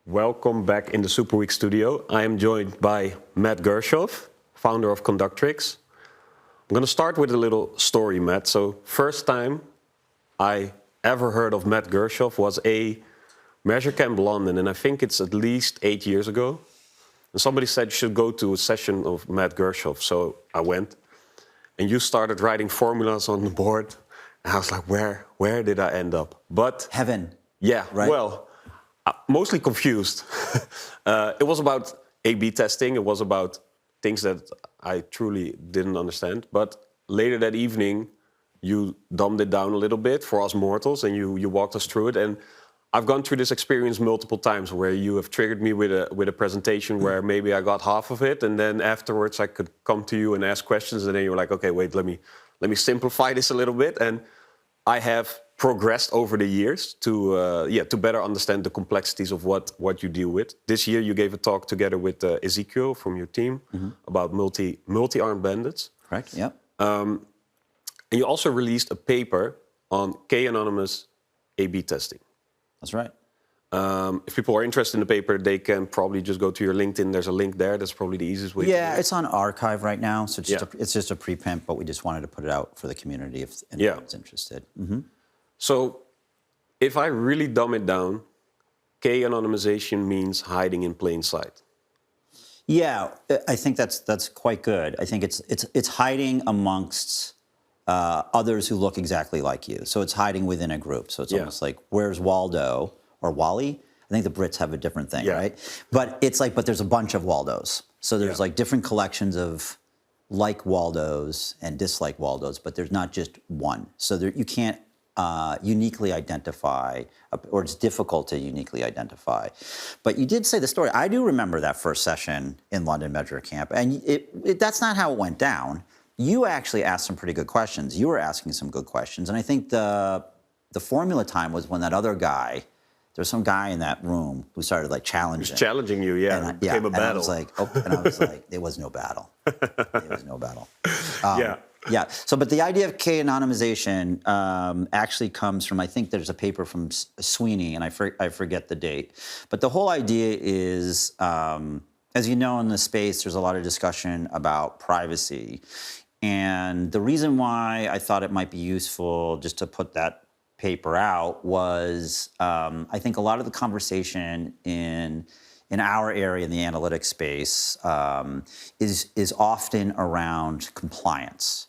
Welcome back in the Super Week studio. I am joined by Matt Gershoff, founder of Conductrics. I'm going to start with a little story, Matt. So first time I ever heard of Matt Gershoff was a Measure Camp London, and I think it's at least 8 years ago. And somebody said you should go to a session of Matt Gershoff. So I went, and you started writing formulas on the board. And I was like, where did I end up? But heaven. Yeah, right? Well, mostly confused. It was about A/B testing. It was about things that I truly didn't understand. But later that evening, you dumbed it down a little bit for us mortals, and you walked us through it. And I've gone through this experience multiple times where you have triggered me with a presentation where maybe I got half of it, and then afterwards I could come to you and ask questions, and then you were like, okay, wait, let me simplify this a little bit. And I have progressed over the years to better understand the complexities of what you deal with. This year you gave a talk together with Ezekiel from your team about multi-armed bandits. Correct, yep. And you also released a paper on K-anonymous A/B testing. That's right. If people are interested in the paper, they can probably just go to your LinkedIn. There's a link there. That's probably the easiest way. Yeah, it's on archive right now, so it's just a preprint, but we just wanted to put it out for the community if anyone's interested. So if I really dumb it down, K-anonymization means hiding in plain sight. Yeah, I think that's quite good. I think it's hiding amongst others who look exactly like you. So it's hiding within a group. So it's almost like, where's Waldo or Wally? I think the Brits have a different thing, right? But it's like, but there's a bunch of Waldos. So there's like different collections of like Waldos and dislike Waldos, but there's not just one. So you can't uniquely identify, or it's difficult to uniquely identify. But you did say the story. I do remember that first session in London Measure Camp, and that's not how it went down. You actually asked some pretty good questions. You were asking some good questions, and I think the formula time was when that other guy, there was some guy in that room who started like challenging. He was challenging you, yeah. It became a battle. And I was like, there was no battle. There was no battle. Yeah. Yeah. So, but the idea of K-anonymization actually comes from, I think there's a paper from Sweeney, and I forget the date. But the whole idea is, as you know, in the space, there's a lot of discussion about privacy. And the reason why I thought it might be useful just to put that paper out was, I think a lot of the conversation in our area in the analytics space is often around compliance,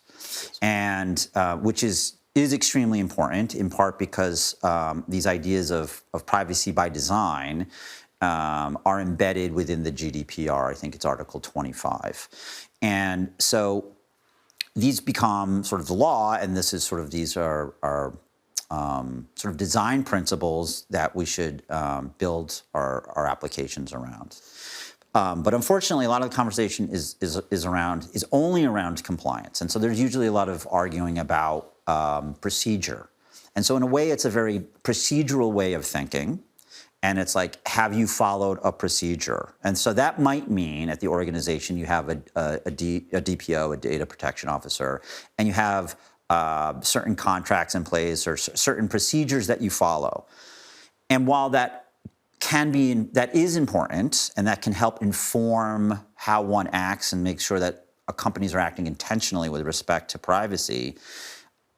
and which is extremely important, in part because these ideas of privacy by design are embedded within the GDPR. I think it's Article 25. And so these become sort of the law, and this is sort of, these are sort of design principles that we should build our applications around. But unfortunately, a lot of the conversation is only around compliance. And so there's usually a lot of arguing about procedure. And so in a way, it's a very procedural way of thinking. And it's like, have you followed a procedure? And so that might mean at the organization you have a DPO, a data protection officer, and you have certain contracts in place or certain procedures that you follow. And while that is important, and that can help inform how one acts and make sure that companies are acting intentionally with respect to privacy,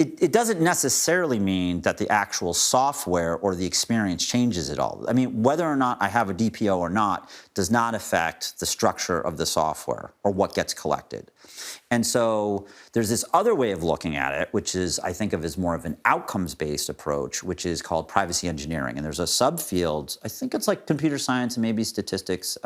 it doesn't necessarily mean that the actual software or the experience changes at all. I mean, whether or not I have a DPO or not does not affect the structure of the software or what gets collected. And so there's this other way of looking at it, which is, I think of as more of an outcomes-based approach, which is called privacy engineering. And there's a subfield, I think it's like computer science and maybe statistics,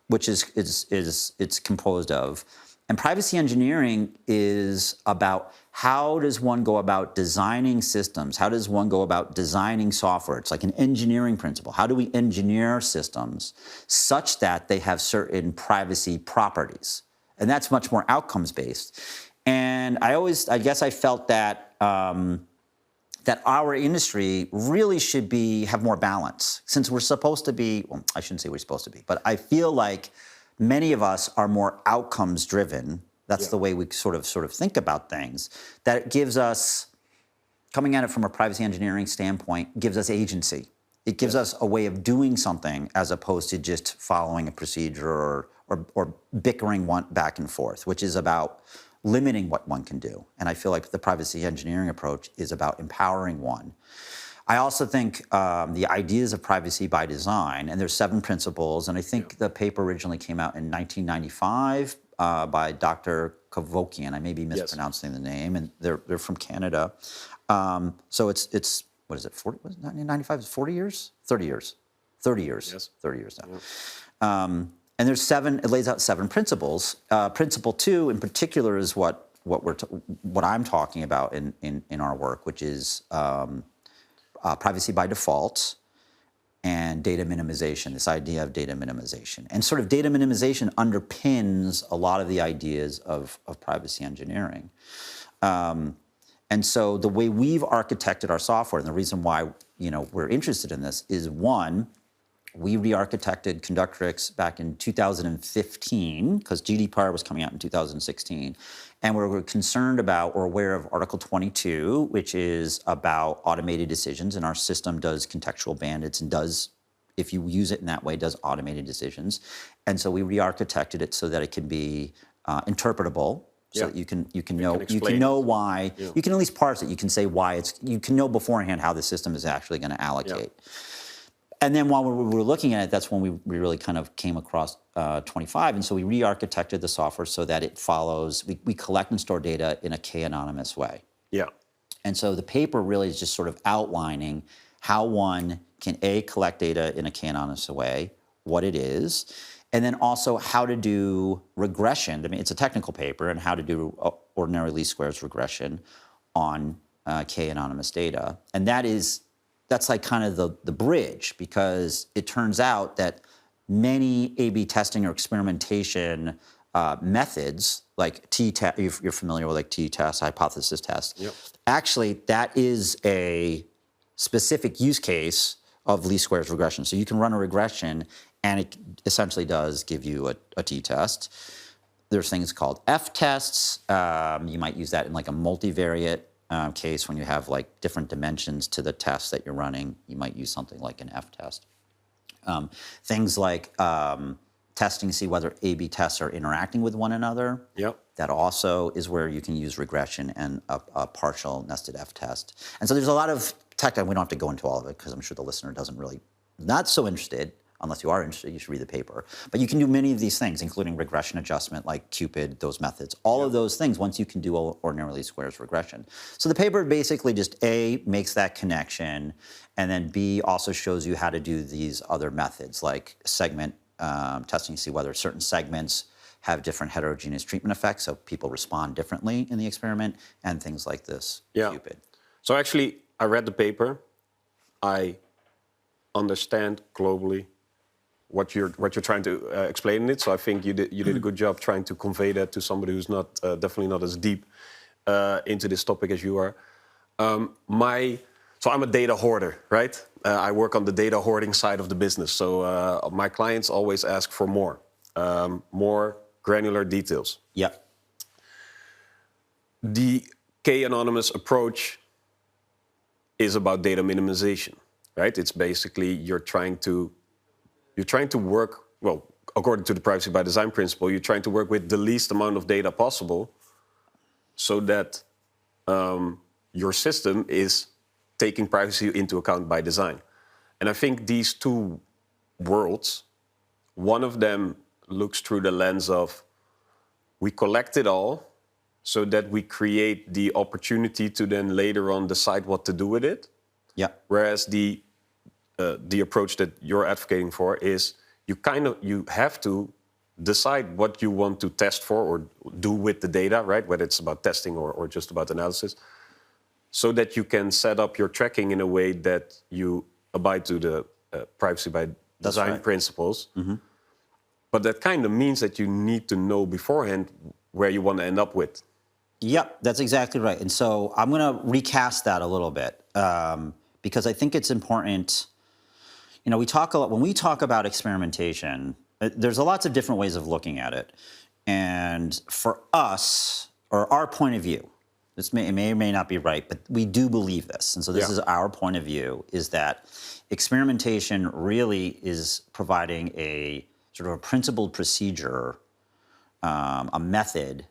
which it's composed of. And privacy engineering is about how does one go about designing systems? How does one go about designing software? It's like an engineering principle. How do we engineer systems such that they have certain privacy properties? And that's much more outcomes-based. And I guess I felt that that our industry really should have more balance, since we're supposed to be, well, I shouldn't say we're supposed to be, but I feel like many of us are more outcomes driven That's the way we sort of think about things. That gives us, coming at it from a privacy engineering standpoint, gives us agency. It gives us a way of doing something as opposed to just following a procedure or bickering one back and forth, which is about limiting what one can do. And I feel like the privacy engineering approach is about empowering one. I also think the ideas of privacy by design, and there's 7 principles, and I think the paper originally came out in 1995 by Dr. Kovokian. I may be mispronouncing the name, and they're from Canada. So it's what is it? 40? Was it 1995? 40 years? 30 years. 30 years. Yes. 30 years now. Yeah. And there's 7. It lays out 7 principles. Principle 2, in particular, is what I'm talking about in our work, which is privacy by default and data minimization, this idea of data minimization. And sort of data minimization underpins a lot of the ideas of privacy engineering. And so the way we've architected our software, and the reason why we're interested in this is, one, we re-architected Conductrics back in 2015 because GDPR was coming out in 2016. And we were concerned about or aware of Article 22, which is about automated decisions. And our system does contextual bandits and does, if you use it in that way, does automated decisions. And so we re-architected it so that it can be interpretable. So that you can know why, you can at least parse it. You can say why you can know beforehand how the system is actually going to allocate. Yeah. And then while we were looking at it, that's when we really kind of came across 25. And so we re-architected the software so that it follows, we collect and store data in a k-anonymous way. Yeah. And so the paper really is just sort of outlining how one can, A, collect data in a k-anonymous way, what it is, and then also how to do regression. I mean, it's a technical paper, and how to do ordinary least squares regression on k-anonymous data. And that's like kind of the bridge, because it turns out that many A/B testing or experimentation methods, like t-test, you're familiar with like t-test, hypothesis test. Yep. Actually, that is a specific use case of least squares regression. So you can run a regression, and it essentially does give you a t-test. There's things called f-tests. You might use that in like a multivariate case when you have like different dimensions to the test that you're running. You might use something like an f-test. Things like testing to see whether A/B tests are interacting with one another. Yep. That also is where you can use regression and a partial nested f-test. And so there's a lot of tech, and we don't have to go into all of it because I'm sure the listener doesn't really, not so interested. Unless you are interested, you should read the paper. But you can do many of these things, including regression adjustment, like Cupid, those methods. All of those things, once you can do ordinary least squares regression. So the paper basically just, A, makes that connection, and then B, also shows you how to do these other methods, like segment testing to see whether certain segments have different heterogeneous treatment effects, so people respond differently in the experiment, and things like this, Cupid. So actually, I read the paper. I understand globally what you're trying to explain in it. So I think you did a good job trying to convey that to somebody who's not definitely not as deep into this topic as you are. So I'm a data hoarder, right? I work on the data hoarding side of the business. So my clients always ask for more granular details. Yeah. The k-anonymous approach is about data minimization, right? It's basically you're trying to work, well, according to the privacy by design principle, you're trying to work with the least amount of data possible so that your system is taking privacy into account by design. And I think these two worlds, one of them looks through the lens of we collect it all so that we create the opportunity to then later on decide what to do with it. Yeah. Whereas the approach that you're advocating for is you have to decide what you want to test for or do with the data, right? Whether it's about testing or just about analysis, so that you can set up your tracking in a way that you abide to the privacy by design principles. Mm-hmm. But that kind of means that you need to know beforehand where you want to end up with. Yep, that's exactly right. And so I'm going to recast that a little bit because I think it's important. We talk a lot when we talk about experimentation. There's lots of different ways of looking at it. And for us, or our point of view, it may or may not be right, but we do believe this. And so this is our point of view, is that experimentation really is providing a sort of a principled procedure, a method,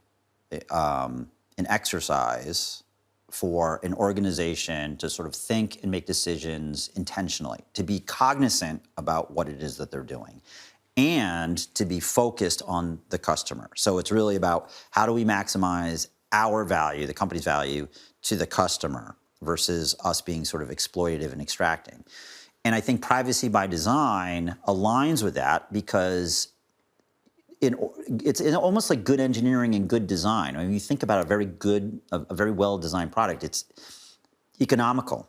an exercise for an organization to sort of think and make decisions intentionally, to be cognizant about what it is that they're doing, and to be focused on the customer. So it's really about how do we maximize our value, the company's value, to the customer versus us being sort of exploitative and extracting. And I think privacy by design aligns with that because it's almost like good engineering and good design. I mean, you think about a very well-designed product, it's economical.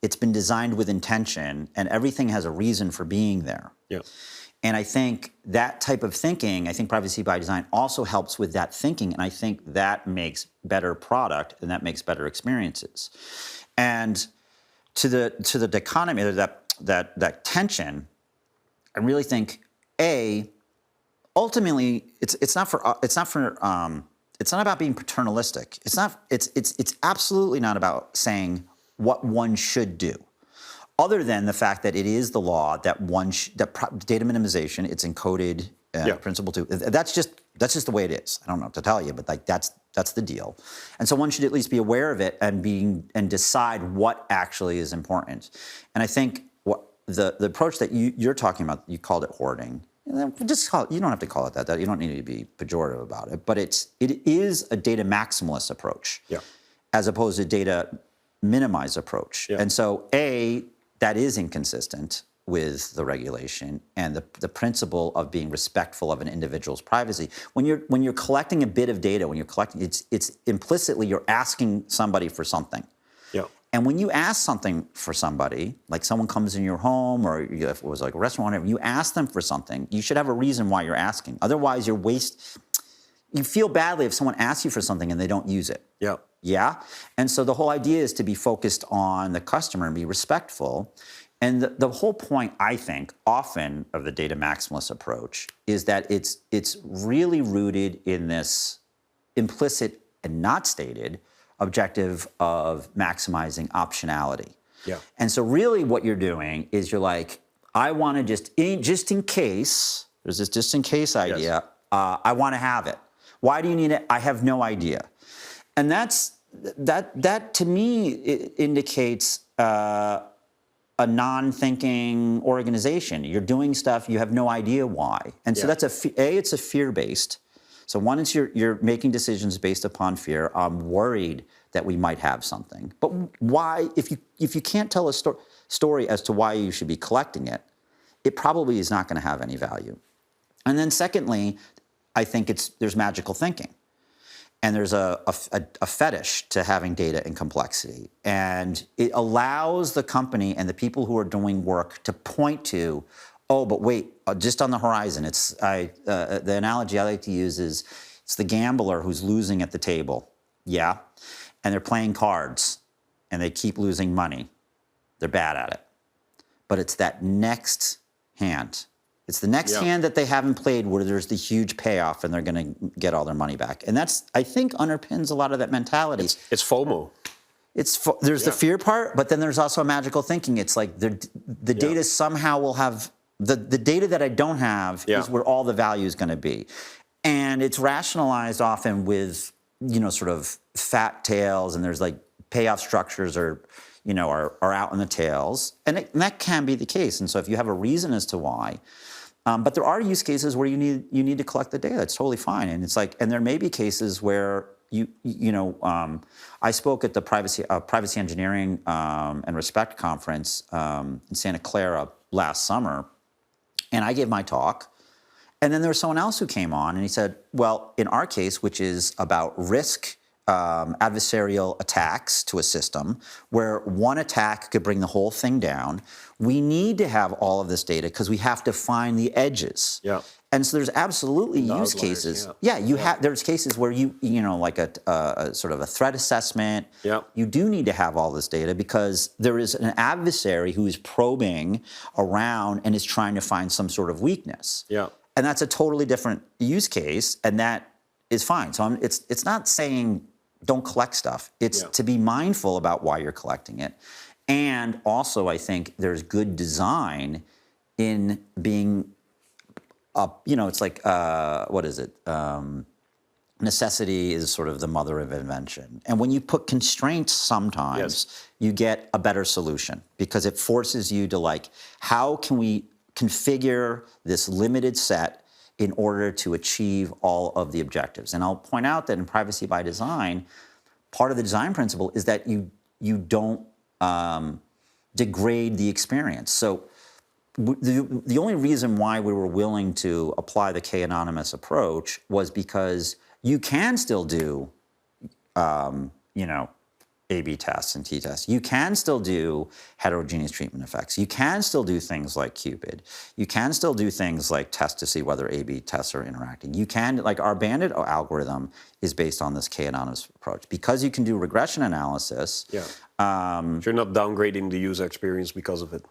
It's been designed with intention, and everything has a reason for being there. Yeah. And I think that type of thinking, I think privacy by design also helps with that thinking, and I think that makes better product and that makes better experiences. And to the dichotomy, that tension, I really think ultimately it's not about being paternalistic. It's absolutely not about saying what one should do, other than the fact that it is the law that data minimization, it's encoded principle 2. That's just the way it is. I don't know what to tell you, but like that's the deal. And so one should at least be aware of it and decide what actually is important. And I think the approach that you're talking about, you called it hoarding. Just call it, you don't have to call it that. You don't need to be pejorative about it. But it is a data maximalist approach, as opposed to data minimize approach. And so that is inconsistent with the regulation and the principle of being respectful of an individual's privacy. When you're collecting a bit of data, it's implicitly you're asking somebody for something. And when you ask something for somebody, like someone comes in your home, or if it was like a restaurant, whatever, you ask them for something, you should have a reason why you're asking. Otherwise, you feel badly if someone asks you for something and they don't use it. Yeah? And so the whole idea is to be focused on the customer and be respectful. And the whole point, I think, often of the data maximalist approach is that it's really rooted in this implicit and not stated objective of maximizing optionality. And so really what you're doing is you're like, I want to just in case, there's this just in case idea, I want to have it. Why do you need it? I have no idea. And that to me indicates a non-thinking organization. You're doing stuff, you have no idea why. And so that's it's a fear-based. So one is you're making decisions based upon fear. I'm worried that we might have something. But why, if you can't tell a story as to why you should be collecting it, it probably is not going to have any value. And then secondly, I think there's magical thinking. And there's a fetish to having data and complexity. And it allows the company and the people who are doing work to point to, oh, but wait, just on the horizon, the analogy I like to use is it's the gambler who's losing at the table, and they're playing cards, and they keep losing money. They're bad at it. But it's that next hand. It's the next hand that they haven't played where there's the huge payoff and they're going to get all their money back. And that's, I think, underpins a lot of that mentality. It's FOMO. There's the fear part, but then there's also magical thinking. It's like the data somehow will have, the data that I don't have is where all the value is going to be. And it's rationalized often with, sort of fat tails, and there's like payoff structures are out in the tails. And that can be the case. And so if you have a reason as to why, but there are use cases where you need to collect the data. It's totally fine. And it's like, and there may be cases where I spoke at the privacy engineering and respect conference in Santa Clara last summer, and I gave my talk. And then there was someone else who came on, and he said, well, in our case, which is about risk adversarial attacks to a system, where one attack could bring the whole thing down, we need to have all of this data because we have to find the edges. And so there's absolutely use cases. There's cases where like a sort of a threat assessment. You do need to have all this data because there is an adversary who is probing around and is trying to find some sort of weakness. And that's a totally different use case, and that is fine. So it's not saying don't collect stuff. It's to be mindful about why you're collecting it. And also, I think there's good design in being, it's like, what is it? Necessity is sort of the mother of invention. And when you put constraints sometimes, you get a better solution because it forces you to like, how can we configure this limited set in order to achieve all of the objectives? And I'll point out that in privacy by design, part of the design principle is that you don't degrade the experience. So the only reason why we were willing to apply the K-anonymous approach was because you can still do, A/B tests and t-tests. You can still do heterogeneous treatment effects. You can still do things like Cupid. You can still do things like test to see whether A/B tests are interacting. You can, like our bandit algorithm is based on this K-anonymous approach. Because you can do regression analysis. You're not downgrading the user experience because of it.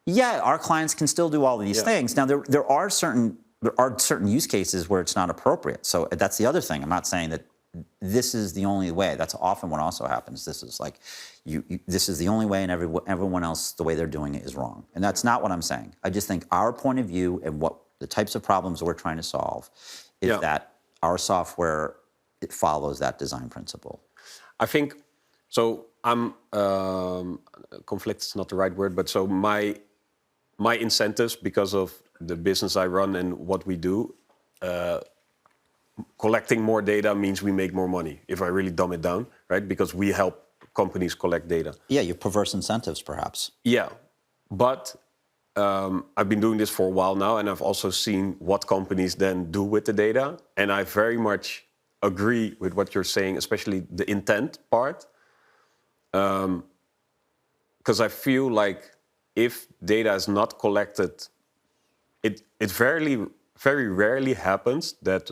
Yeah, our clients can still do all of these things. Now, there are certain use cases where it's not appropriate. So that's the other thing. I'm not saying that this is the only way. That's often what also happens. This is like, this is the only way, and everyone else, the way they're doing it is wrong. And that's not what I'm saying. I just think our point of view and what the types of problems we're trying to solve is that our software, it follows that design principle. I think, so I'm, conflict is not the right word, but so my incentives because of the business I run and what we do, collecting more data means we make more money, if I really dumb it down, right? Because we help companies collect data. Yeah, you have perverse incentives, perhaps. Yeah, but I've been doing this for a while now, and I've also seen what companies then do with the data, and I very much agree with what you're saying, especially the intent part, because I feel like if data is not collected, it very rarely happens that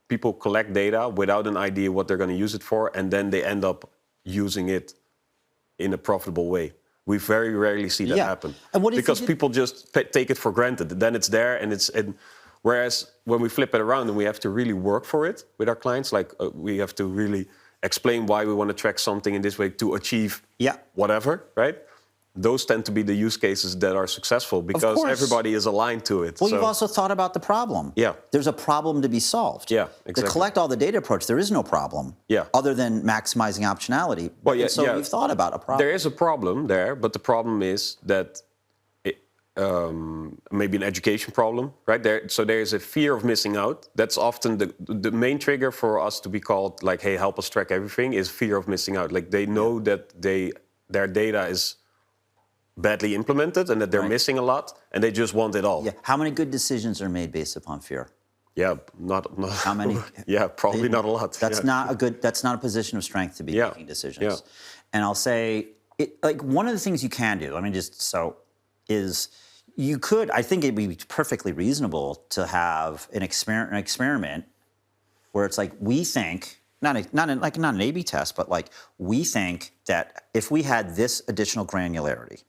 people collect data without an idea what they're going to use it for, and then they end up using it in a profitable way. We very rarely see that happen. And what because people just take it for granted. Then it's there, and whereas when we flip it around and we have to really work for it with our clients, like we have to really explain why we want to track something in this way to achieve whatever, right? Those tend to be the use cases that are successful because everybody is aligned to it. Well, you've also thought about the problem. Yeah. There's a problem to be solved. Yeah, exactly. To collect all the data approach, there is no problem. Yeah. Other than maximizing optionality. Well, yeah, so you've thought about a problem. There is a problem there, but the problem is that maybe an education problem, right? So there is a fear of missing out. That's often the main trigger for us to be called like, hey, help us track everything, is fear of missing out. Like they know that their data is badly implemented and that they're missing a lot, and they just want it all. Yeah. How many good decisions are made based upon fear? Yeah, not How many? Yeah, probably not a lot. That's not a good. That's not a position of strength to be making decisions. Yeah. And I'll say, like one of the things you can do. I mean, is you could. I think it'd be perfectly reasonable to have an experiment where it's like we think. Not an A/B test, but like we think that if we had this additional granularity,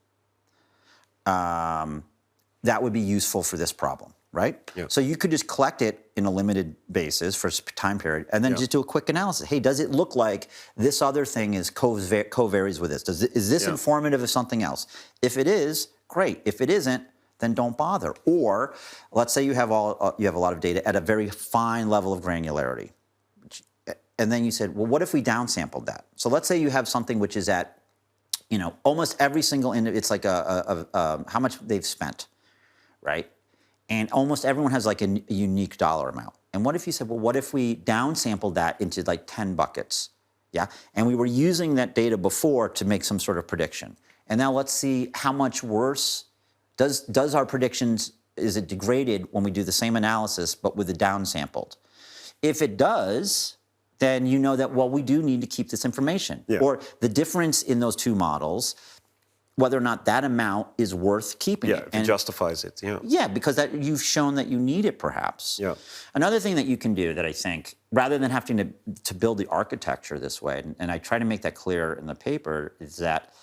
that would be useful for this problem, right? Yeah. So you could just collect it in a limited basis for a time period, and then just do a quick analysis. Hey, does it look like this other thing is co-varies with this? Is this informative of something else? If it is, great. If it isn't, then don't bother. Or let's say you have a lot of data at a very fine level of granularity. And then you said, well, what if we downsampled that? So let's say you have something which is at, almost every single, it's like how much they've spent, right? And almost everyone has like a unique dollar amount. And what if you said, well, what if we downsampled that into like 10 buckets? Yeah. And we were using that data before to make some sort of prediction. And now let's see how much worse does our predictions, is it degraded when we do the same analysis, but with the downsampled? If it does, then you know that, well, we do need to keep this information. Yeah. Or the difference in those two models, whether or not that amount is worth keeping. Yeah, it justifies it, Yeah, because you've shown that you need it, perhaps. Yeah. Another thing that you can do that I think, rather than having to build the architecture this way, and I try to make that clear in the paper, is that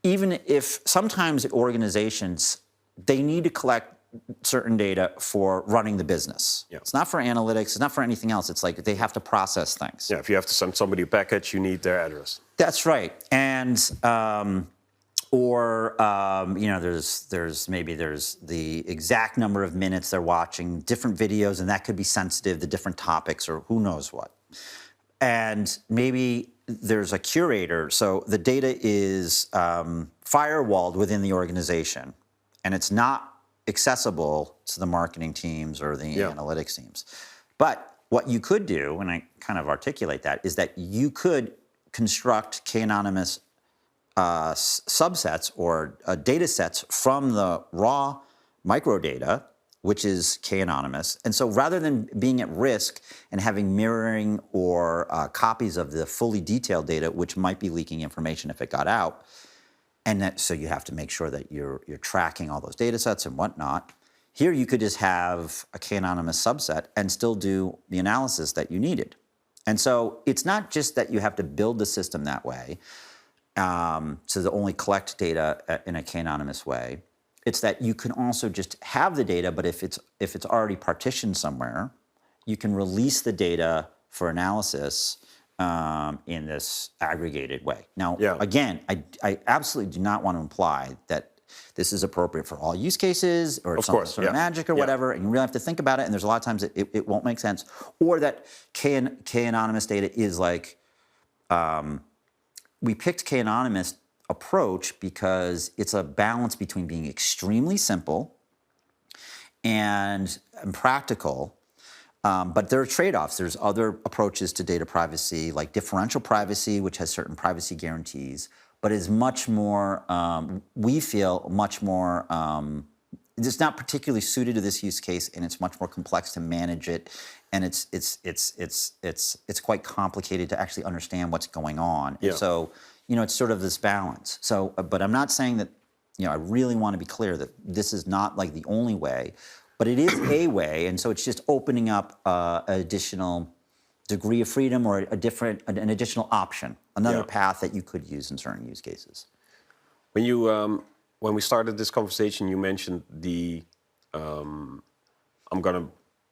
even if sometimes organizations, they need to collect certain data for running the business. Yeah. It's not for analytics. It's not for anything else. It's like they have to process things. Yeah, if you have to send somebody a package, you need their address. That's right. And there's the exact number of minutes they're watching different videos, and that could be sensitive to different topics or who knows what. And maybe there's a curator. So the data is firewalled within the organization, and it's not accessible to the marketing teams or the analytics teams. But what you could do, and I kind of articulate that, is that you could construct k-anonymous subsets or data sets from the raw microdata, which is k-anonymous. And so rather than being at risk and having mirroring or copies of the fully detailed data, which might be leaking information if it got out, so you have to make sure that you're tracking all those data sets and whatnot. Here you could just have a k-anonymous subset and still do the analysis that you needed. And so it's not just that you have to build the system that way, to only collect data in a k-anonymous way. It's that you can also just have the data, but if it's already partitioned somewhere, you can release the data for analysis in this aggregated way. Now, again, I absolutely do not want to imply that this is appropriate for all use cases or some sort of magic or whatever, and you really have to think about it, and there's a lot of times it won't make sense. Or that k-anonymous data is like, we picked k-anonymous approach because it's a balance between being extremely simple and practical. But there are trade-offs. There's other approaches to data privacy, like differential privacy, which has certain privacy guarantees, but is much more, we feel, much more, it's not particularly suited to this use case, and it's much more complex to manage it, and it's quite complicated to actually understand what's going on. And so, it's sort of this balance. So, but I'm not saying that, I really want to be clear that this is not like the only way. But it is a way, and so it's just opening up an additional degree of freedom or an additional option, another path that you could use in certain use cases. When we started this conversation, you mentioned I'm going to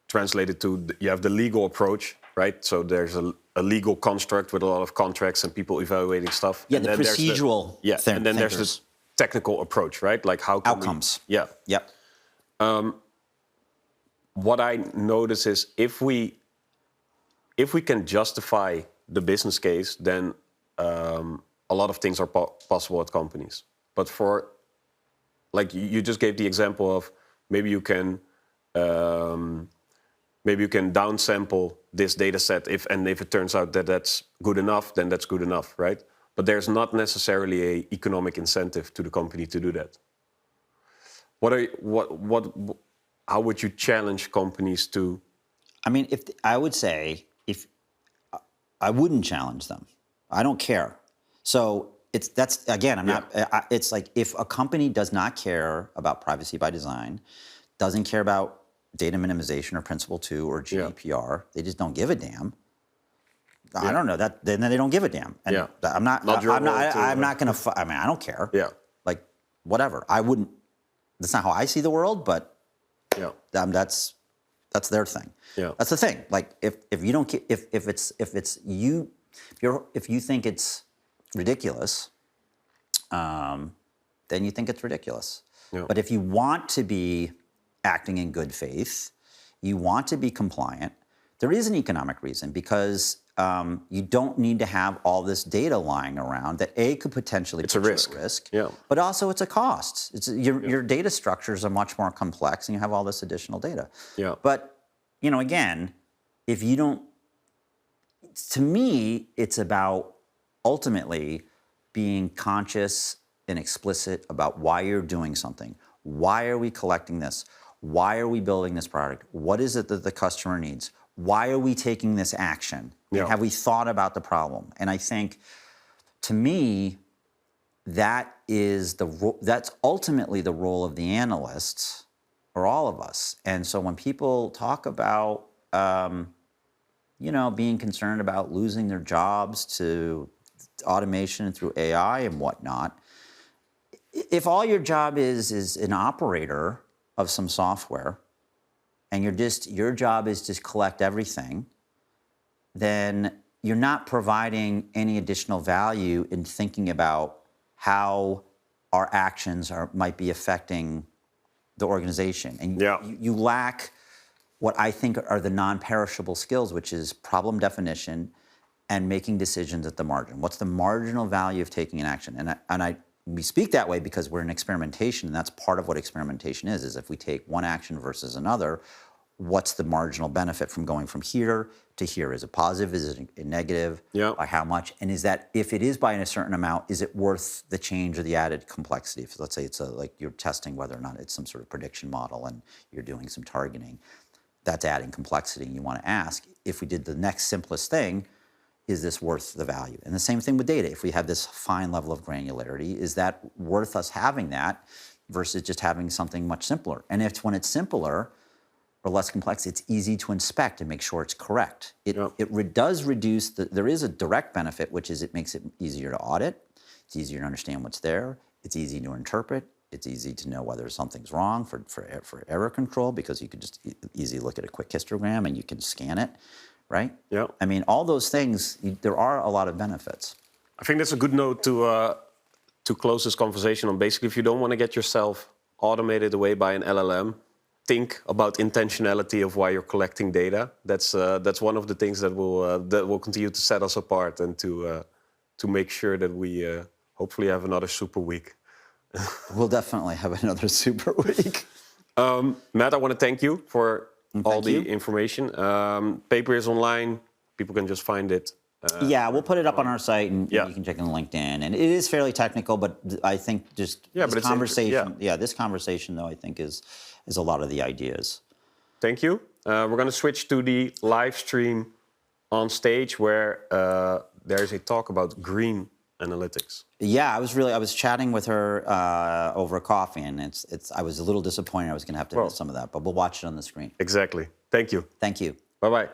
translate it to you have the legal approach, right? So there's a legal construct with a lot of contracts and people evaluating stuff. Yeah, the procedural thing. And then there's the technical approach, right? Like how can outcomes. Yep. What I notice is if we can justify the business case, then a lot of things are possible at companies. But like you just gave the example of maybe you can downsample this data set if it turns out that that's good enough, then that's good enough, right? But there's not necessarily an economic incentive to the company to do that. How would you challenge companies to? I mean, I wouldn't challenge them. I don't care. So it's like if a company does not care about privacy by design, doesn't care about data minimization or Principle 2 or GDPR, they just don't give a damn. I don't know that. Then they don't give a damn. And I'm not going to. I mean, I don't care. Yeah. Like whatever. I wouldn't. That's not how I see the world, but. Yeah, that's their thing. Yeah, that's the thing. Like if you don't if you think it's ridiculous, then you think it's ridiculous. Yeah. But if you want to be acting in good faith, you want to be compliant, there is an economic reason because you don't need to have all this data lying around that could potentially put you at risk. Yeah. But also it's a cost. Your data structures are much more complex and you have all this additional data. Yeah. But, again, if you don't, to me, it's about ultimately being conscious and explicit about why you're doing something. Why are we collecting this? Why are we building this product? What is it that the customer needs? Why are we taking this action? Yeah. Have we thought about the problem? And I think, to me, that's ultimately the role of the analysts, or all of us. And so when people talk about, being concerned about losing their jobs to automation through AI and whatnot, if all your job is an operator of some software, and your job is to collect everything, then you're not providing any additional value in thinking about how our actions might be affecting the organization. And you lack what I think are the non-perishable skills, which is problem definition and making decisions at the margin. What's the marginal value of taking an action? We speak that way because we're in experimentation, and that's part of what experimentation is if we take one action versus another, what's the marginal benefit from going from here to here? Is it positive? Is it negative? By how much? And is that, if it is by a certain amount, is it worth the change or the added complexity? If, let's say it's like you're testing whether or not it's some sort of prediction model and you're doing some targeting, that's adding complexity. And you want to ask, if we did the next simplest thing, is this worth the value? And the same thing with data. If we have this fine level of granularity, is that worth us having that versus just having something much simpler? And when it's simpler or less complex, it's easy to inspect and make sure it's correct. It does reduce, there is a direct benefit, which is it makes it easier to audit. It's easier to understand what's there. It's easy to interpret. It's easy to know whether something's wrong for error control, because you can just easily look at a quick histogram and you can scan it. Right? Yeah. I mean, all those things, there are a lot of benefits. I think that's a good note to close this conversation on. Basically, if you don't want to get yourself automated away by an LLM, think about intentionality of why you're collecting data. That's one of the things that will continue to set us apart and to make sure that we hopefully have another super week. We'll definitely have another super week. Matt, I want to thank you for all the information. Paper is online. People can just find it. Yeah, we'll put it up on our site, and you can check in LinkedIn. And it is fairly technical, but I think just this conversation, this conversation, though, I think is a lot of the ideas. Thank you. We're going to switch to the live stream on stage, where there's a talk about green analytics. Yeah, I was chatting with her over coffee, and I was a little disappointed I was going to have to miss some of that, but we'll watch it on the screen. Exactly. Thank you. Thank you. Bye-bye.